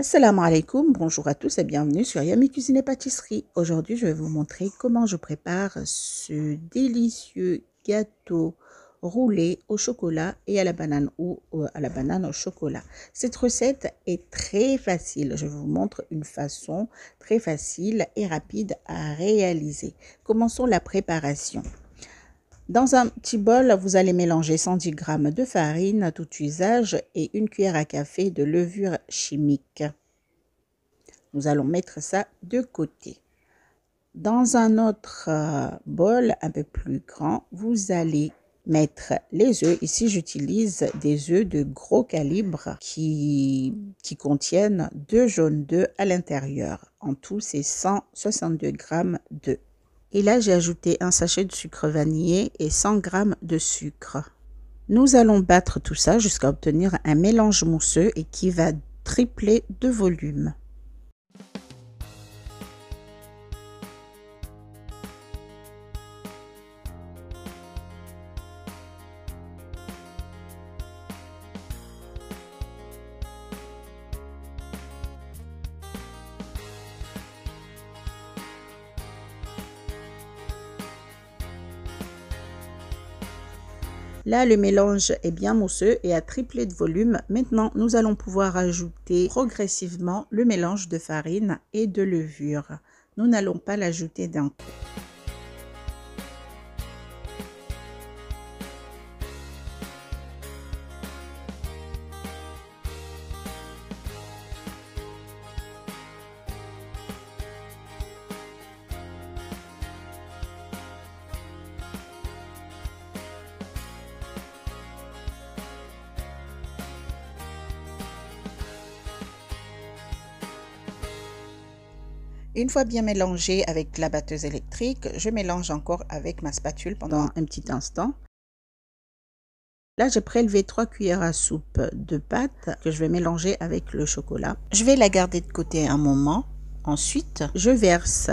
Assalamu alaikum, bonjour à tous et bienvenue sur Yummy Cuisine et Pâtisserie. Aujourd'hui, je vais vous montrer comment je prépare ce délicieux gâteau roulé au chocolat et à la banane ou à la banane au chocolat. Cette recette est très facile. Je vous montre une façon très facile et rapide à réaliser. Commençons la préparation. Dans un petit bol, vous allez mélanger 110 g de farine à tout usage et une cuillère à café de levure chimique. Nous allons mettre ça de côté. Dans un autre bol un peu plus grand, vous allez mettre les œufs. Ici, j'utilise des œufs de gros calibre qui contiennent 2 jaunes d'œufs à l'intérieur. En tout, c'est 162 g d'œufs. Et là, j'ai ajouté un sachet de sucre vanillé et 100 g de sucre. Nous allons battre tout ça jusqu'à obtenir un mélange mousseux et qui va tripler de volume. Là, le mélange est bien mousseux et a triplé de volume. Maintenant, nous allons pouvoir ajouter progressivement le mélange de farine et de levure. Nous n'allons pas l'ajouter d'un coup. Une fois bien mélangé avec la batteuse électrique, je mélange encore avec ma spatule pendant un petit instant. Là, j'ai prélevé 3 cuillères à soupe de pâte que je vais mélanger avec le chocolat. Je vais la garder de côté un moment. Ensuite, je verse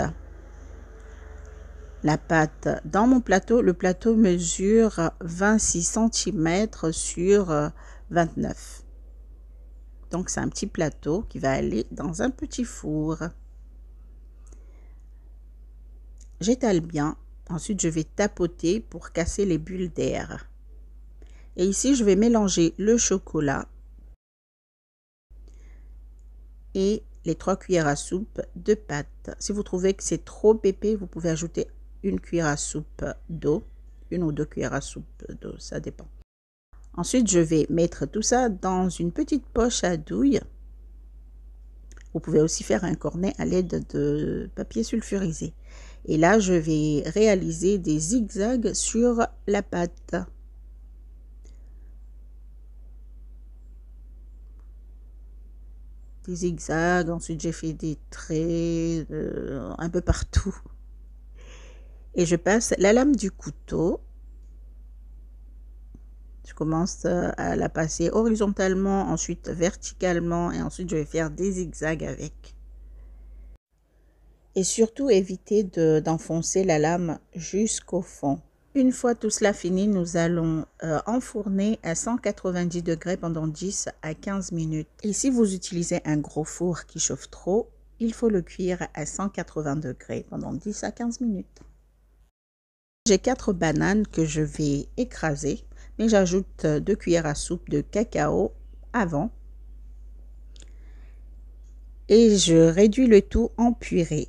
la pâte dans mon plateau. Le plateau mesure 26 cm sur 29. Donc, c'est un petit plateau qui va aller dans un petit four. J'étale bien. Ensuite, je vais tapoter pour casser les bulles d'air. Et ici, je vais mélanger le chocolat et les 3 cuillères à soupe de pâte. Si vous trouvez que c'est trop épais, vous pouvez ajouter une cuillère à soupe d'eau, 1 ou 2 cuillères à soupe d'eau, ça dépend. Ensuite, je vais mettre tout ça dans une petite poche à douille. Vous pouvez aussi faire un cornet à l'aide de papier sulfurisé. Et là, je vais réaliser des zigzags sur la pâte. Des zigzags, ensuite j'ai fait des traits un peu partout. Et je passe la lame du couteau. Je commence à la passer horizontalement, ensuite verticalement, et ensuite je vais faire des zigzags avec. Et surtout éviter d'enfoncer la lame jusqu'au fond. Une fois tout cela fini, nous allons enfourner à 190 degrés pendant 10 à 15 minutes. Et si vous utilisez un gros four qui chauffe trop, il faut le cuire à 180 degrés pendant 10 à 15 minutes. J'ai 4 bananes que je vais écraser, mais j'ajoute 2 cuillères à soupe de cacao avant. Et je réduis le tout en purée.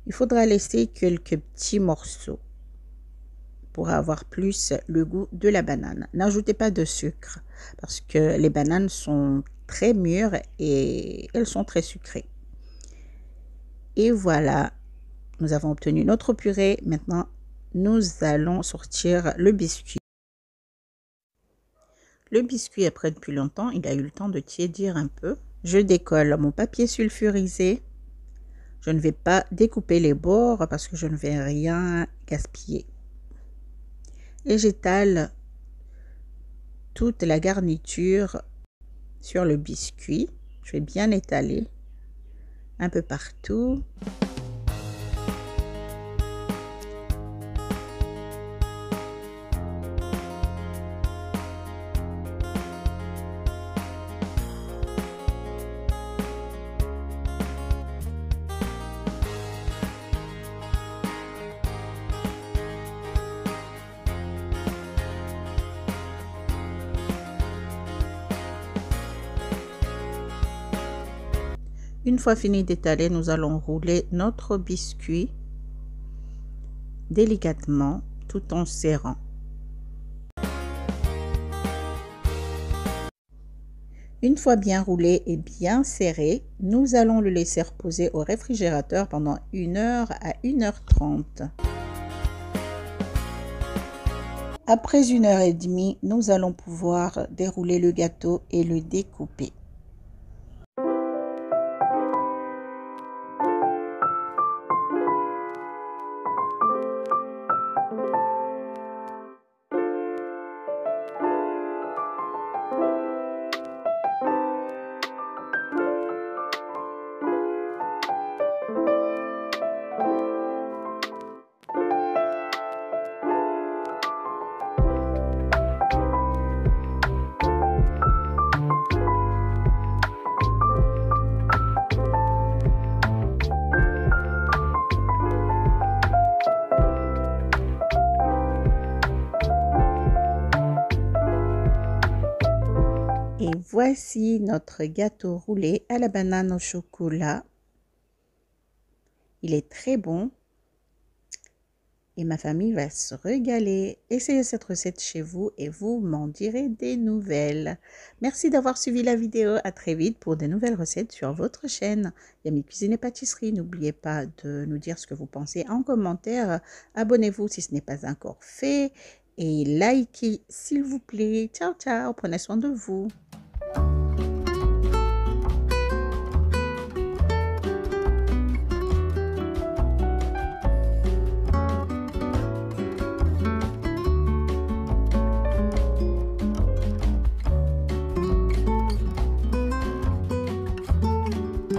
Il faudra laisser quelques petits morceaux pour avoir plus le goût de la banane. N'ajoutez pas de sucre parce que les bananes sont très mûres et elles sont très sucrées. Et voilà, nous avons obtenu notre purée. Maintenant, nous allons sortir le biscuit. Le biscuit est prêt depuis longtemps. Il a eu le temps de tiédir un peu. Je décolle mon papier sulfurisé. Je ne vais pas découper les bords parce que je ne vais rien gaspiller. Et j'étale toute la garniture sur le biscuit. Je vais bien étaler un peu partout. Une fois fini d'étaler, nous allons rouler notre biscuit délicatement tout en serrant. Une fois bien roulé et bien serré, nous allons le laisser reposer au réfrigérateur pendant 1 heure à 1h30. Après 1h30, nous allons pouvoir dérouler le gâteau et le découper. Et voici notre gâteau roulé à la banane au chocolat. Il est très bon et ma famille va se régaler. Essayez cette recette chez vous et vous m'en direz des nouvelles. Merci d'avoir suivi la vidéo. À très vite pour de nouvelles recettes sur votre chaîne Yummy Cuisine et Pâtisserie. N'oubliez pas de nous dire ce que vous pensez en commentaire. Abonnez-vous si ce n'est pas encore fait et likez s'il vous plaît. Ciao, ciao. Prenez soin de vous.